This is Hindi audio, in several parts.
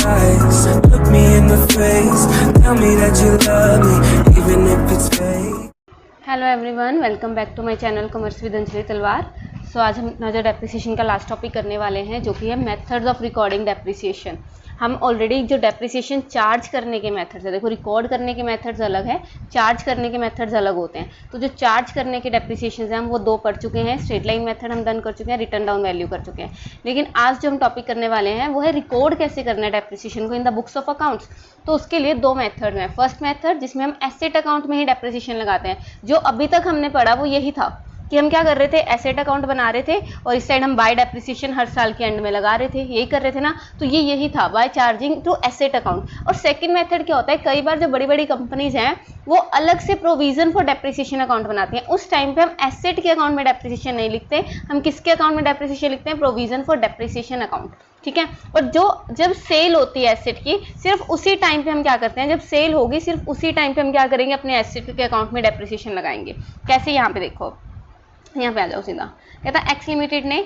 lies. Look me in the face, tell me that you love me, even if it's fake. Hello everyone, welcome back to my channel commerce with Anjali Talwar. So आज हम नजर डेप्रिसिएशन का लास्ट टॉपिक करने वाले हैं, जो कि है मेथड्स ऑफ रिकॉर्डिंग डेप्रिसिएशन। हम ऑलरेडी जो डेप्रिसिएशन चार्ज करने के मेथड्स है, देखो रिकॉर्ड करने के मेथड्स अलग है, चार्ज करने के मेथड्स अलग होते हैं। तो जो चार्ज करने के डेप्रिसिएशन है हम वो दो पढ़ चुके हैं। स्ट्रेट लाइन मेथड हम डन कर चुके हैं, रिटर्न डाउन वैल्यू कर चुके हैं। लेकिन आज जो हम टॉपिक करने वाले हैं वो है रिकॉर्ड कैसे करना है डेप्रिसिएशन को in the books of accounts. तो उसके लिए दो मेथड हैं। फर्स्ट मेथड जिसमें हम एसेट अकाउंट में ही डेप्रिसिएशन लगाते हैं, जो अभी तक हमने पढ़ा वो यही था कि हम क्या कर रहे थे, एसेट अकाउंट बना रहे थे और इस साइड हम बाय डेप्रिसिएशन हर साल के एंड में लगा रहे थे, यही कर रहे थे ना। तो ये यही था, by charging to asset account. और सेकंड मेथड क्या होता है, कई बार जो बड़ी बड़ी कंपनीज हैं वो अलग से प्रोविजन फॉर डेप्रिसिएशन अकाउंट बनाती हैं। उस टाइम पे हम एसेट के अकाउंट में डेप्रिसिएशन नहीं लिखते, हम किसके अकाउंट में डेप्रिसिएशन लिखते हैं, प्रोविजन फॉर डेप्रिसिएशन अकाउंट। ठीक है। और जो जब सेल होती है एसेट की, सिर्फ उसी टाइम पे हम क्या करते हैं, जब सेल होगी सिर्फ उसी टाइम पे हम क्या करेंगे, अपने एसेट के अकाउंट में डेप्रिसिएशन लगाएंगे। कैसे, यहाँ पे देखो, यहाँ पे आ जाओ सीधा। कहता है एक्स लिमिटेड ने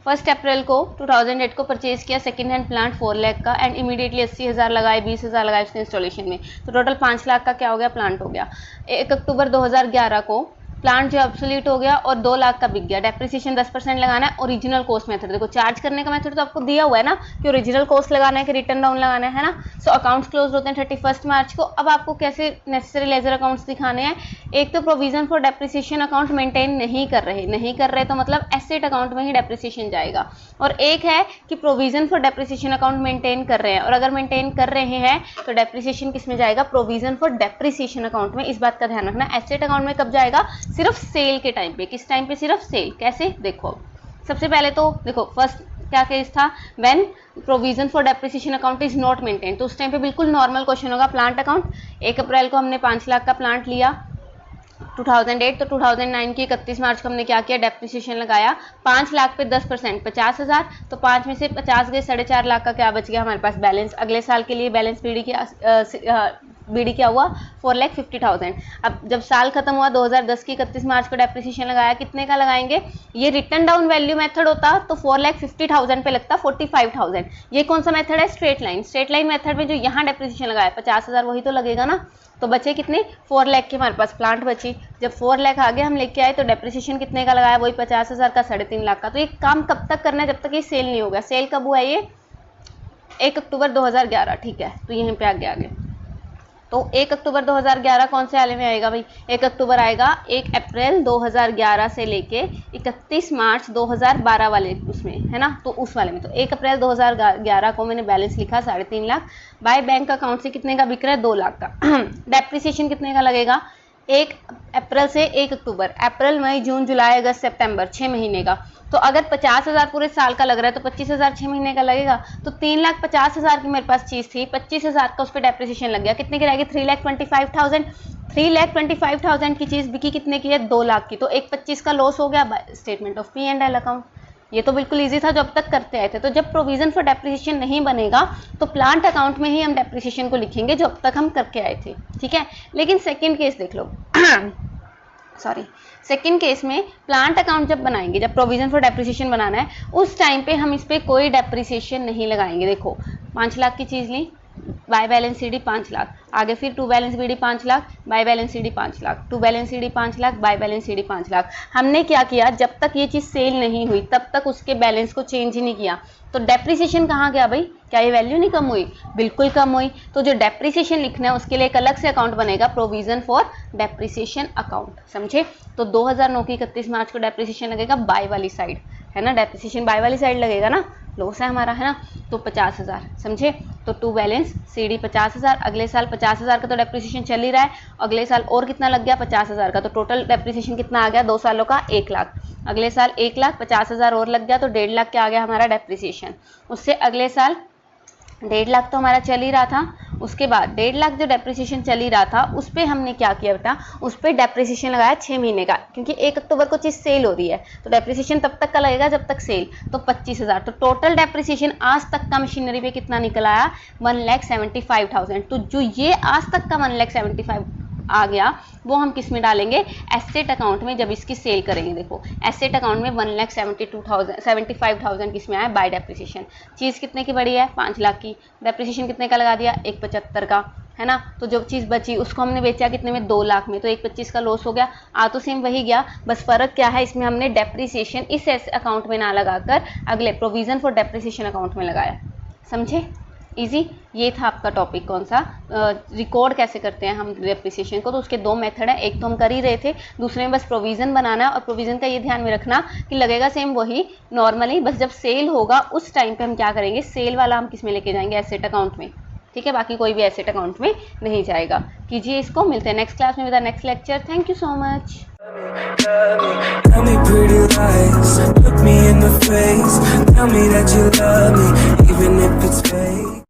1 अप्रैल को 2008 को परचेज किया सेकंड हैंड प्लांट 4 लाख का एंड इमीडिएटली 80,000 लगाए, 20,000 लगाए उसके इंस्टॉलेशन में, तो टोटल 5 लाख का क्या हो गया, प्लांट हो गया। 1 अक्टूबर 2011 को प्लांट जो ऑब्सोलीट हो गया और 2 लाख का बिक गया। डेप्रिसिएशन 10% लगाना है। ओरिजिनल कॉस्ट मेथड, देखो चार्ज करने का मेथड तो आपको दिया हुआ है ना कि ओरिजिनल कॉस्ट लगाना है कि रिटर्न डाउन लगाना है ना। सो अकाउंट्स क्लोज होते हैं 31 मार्च को। अब आपको कैसे नेसेसरी लेजर अकाउंट्स दिखाने हैं। एक तो provision for depreciation account maintain नहीं कर रहे तो मतलब एसेट अकाउंट में ही डेप्रिसिएशन जाएगा। और एक है कि provision for depreciation account maintain कर रहे हैं, और अगर मेंटेन कर रहे हैं तो डेप्रिसिएशन किस में जाएगा, प्रोविजन फॉर डेप्रिसिएशन अकाउंट में। इस बात का ध्यान रखना। एसेट अकाउंट में कब जाएगा, सिर्फ सेल के टाइम पे। किस टाइम पे, सिर्फ सेल। कैसे, देखो सबसे पहले तो देखो फर्स्ट क्या केस था, when provision for depreciation account is not maintain. तो उस टाइम पे बिल्कुल नॉर्मल क्वेश्चन होगा, प्लांट अकाउंट। 1 अप्रैल को हमने 5 लाख का प्लांट लिया 2008, तो 2009 की 31 मार्च को हमने क्या किया, डेप्रिसिएशन लगाया। 5 लाख पे 10% 50,000, तो 5 में से 50 गए, 4.5 लाख का क्या बच गया हमारे पास बैलेंस। अगले साल के लिए बैलेंस बीडी क्या हुआ, 4,50,000। अब जब साल खत्म हुआ 2010 की 31 मार्च को डेप्रिसिएशन लगाया, कितने का लगाएंगे, ये रिटर्न डाउन वैल्यू मेथड होता तो 4,50,000 पे लगता 45,000। ये कौन सा मेथड है, straight line. Straight line method में जो यहाँ डेप्रिसिएशन लगाया 50,000 वही तो लगेगा ना। तो बचे कितने, 4 लाख के हमारे पास प्लांट बची। जब 4 लाख आगे हम लेके आए तो डेप्रिसिएशन कितने का लगाया, वही 50,000 का, 3.5 लाख का। तो ये काम कब तक करना है, जब तक ये सेल नहीं हो गया। सेल कब हुआ, ये 1 अक्टूबर 2011। ठीक है, तो यहीं पे आगे तो 1 अक्टूबर 2011 कौन से वाले में आएगा भाई, 1 अक्टूबर आएगा 1 अप्रैल 2011 से लेके 31 मार्च 2012 वाले उसमें, है ना। तो उस वाले में तो 1 अप्रैल 2011 को मैंने बैलेंस लिखा 3.5 लाख, बाय बैंक अकाउंट से कितने का बिक रहा है, 2 लाख का। डेप्रिसिएशन कितने का लगेगा, 1 अप्रैल से 1 अक्टूबर, अप्रैल मई जून जुलाई अगस्त सितंबर, 6 महीने का। तो अगर 50,000 पूरे साल का लग रहा है तो 25,000 6 महीने का लगेगा। तो 3,50,000 की मेरे पास चीज़ थी, 25,000 का उस पर डेप्रिसिएशन लग गया, कितने की रहेगी, 3,25,000। 3,25,000 की चीज़ बिकी कितने की है, 2 लाख की। तो 1,25 का लॉस हो गया, स्टेटमेंट ऑफ P&L अकाउंट। ये तो बिल्कुल इजी था जो अब तक करते आए थे। तो जब प्रोविजन फॉर डेप्रिसिएशन नहीं बनेगा तो प्लांट अकाउंट में ही हम डेप्रिसिएशन को लिखेंगे, जो अब तक हम करके आए थे। ठीक है। लेकिन सेकंड केस देख लो सॉरी, सेकंड केस में प्लांट अकाउंट जब बनाएंगे, जब प्रोविजन फॉर डेप्रिसिएशन बनाना है, उस टाइम पे हम इस पे कोई डेप्रिसिएशन नहीं लगाएंगे। देखो 5 लाख की चीज़ ली, बाय बैलेंस सीडी 5 लाख, आगे फिर to balance b d 5 lakh, by balance c d 5 lakh, to balance c d 5 lakh, by balance c d 5 lakh. हमने क्या किया, जब तक ये चीज़ सेल नहीं हुई तब तक उसके बैलेंस को चेंज ही नहीं किया। तो डेप्रिसिएशन कहाँ गया भाई, क्या ये वैल्यू नहीं कम हुई, बिल्कुल कम हुई। तो जो डेप्रिसिएशन लिखना है उसके लिए एक अलग से अकाउंट बनेगा, प्रोविजन फॉर डेप्रिसिएशन अकाउंट, समझे। तो 2009 की 31 मार्च को डेप्रिसिएशन लगेगा बाय वाली साइड, है ना, डेप्रिसिएशन बाय वाली साइड लगेगा ना, लॉस है हमारा, है ना। तो 50,000, समझे। तो टू बैलेंस सीडी 50,000, अगले साल 50,000 का तो डेप्रिसिएशन चल ही रहा है, अगले साल और कितना लग गया, 50,000 का। तो टोटल डेप्रिसिएशन कितना आ गया, 2 सालों का 1 लाख। अगले साल 1 लाख, 50,000 और लग गया तो 1.5 लाख क्या आ गया हमारा डेप्रिसिएशन। उससे अगले साल 1.5 लाख तो हमारा चल ही रहा था। उसके बाद 1.5 लाख जो डेप्रिसिएशन चल ही रहा था उस पर हमने क्या किया बेटा, उस पर डेप्रिसिएशन लगाया 6 महीने का, क्योंकि 1 अक्टूबर को चीज़ सेल हो रही है तो डेप्रिसिएशन तब तक का लगेगा जब तक सेल। तो 25,000, तो टोटल डेप्रिसिएशन आज तक का मशीनरी पे कितना निकल आया, 1,75,000। तो जो ये आज तक का 1,75,000 आ गया वो हम किस में डालेंगे, एसेट अकाउंट में जब इसकी सेल करेंगे। देखो एसेट अकाउंट में 1,75,000 किस में आया, बाय डेप्रिसिएशन। चीज़ कितने की बढ़ी है, 5 लाख की, डेप्रिसिएशन कितने का लगा दिया, 1,75 का, है ना। तो जो चीज़ बची उसको हमने बेचा कितने में, 2 लाख में, तो 1,25 का लॉस हो गया। आ तो सेम वही गया, बस फ़र्क क्या है, इसमें हमने डेप्रिसिएशन इस अकाउंट में ना लगाकर अगले प्रोविज़न फॉर डेप्रिसिएशन अकाउंट में लगाया। समझे, इजी। ये था आपका टॉपिक कौन सा, रिकॉर्ड कैसे करते हैं हम डेप्रिसिएशन को। तो उसके 2 मेथड है, एक तो हम कर ही रहे थे, दूसरे में बस प्रोविज़न बनाना है। और प्रोविज़न का ये ध्यान में रखना कि लगेगा सेम वही नॉर्मली, बस जब सेल होगा उस टाइम पे हम क्या करेंगे, सेल वाला हम किस में लेके जाएंगे, एसेट अकाउंट में, ठीक है। बाकी कोई भी एसेट अकाउंट में नहीं जाएगा। कीजिए इसको, मिलते हैं नेक्स्ट क्लास में with the next lecture. Thank you so much. Tell me pretty lies, look me in the face, tell me that you love me, even if it's fake.